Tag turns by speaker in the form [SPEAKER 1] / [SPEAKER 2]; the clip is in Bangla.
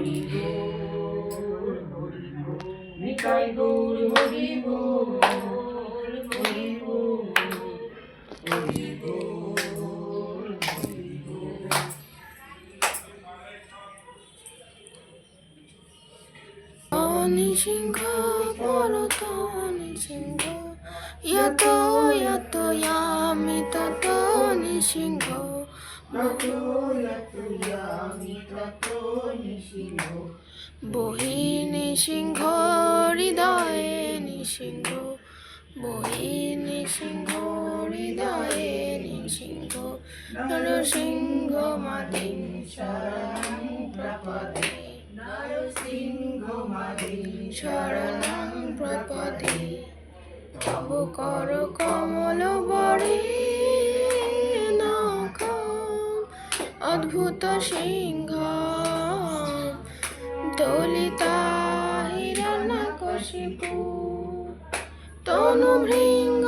[SPEAKER 1] হরি বল হরি বল নিতাই গৌর হরি বল হরি বল হরি বল হরি বল।
[SPEAKER 2] নিসিংহ পরতন সিংহ ইয়াত ইয়াত ইয়ামি তত নিসিংহ বহি নিসিংহ হৃদয়ে নিসিংহ বহি নিসিংহ হৃদয়ে নিসিংহ নরসিংহ মাদিং শরণং প্রপদে নরসিংহ মাদিং শরণং প্রপদে তব কর কমল বরে অদ্ভুত সিংহ দলিতা হিরণ্যকশিপু তনু ভৃঙ্গ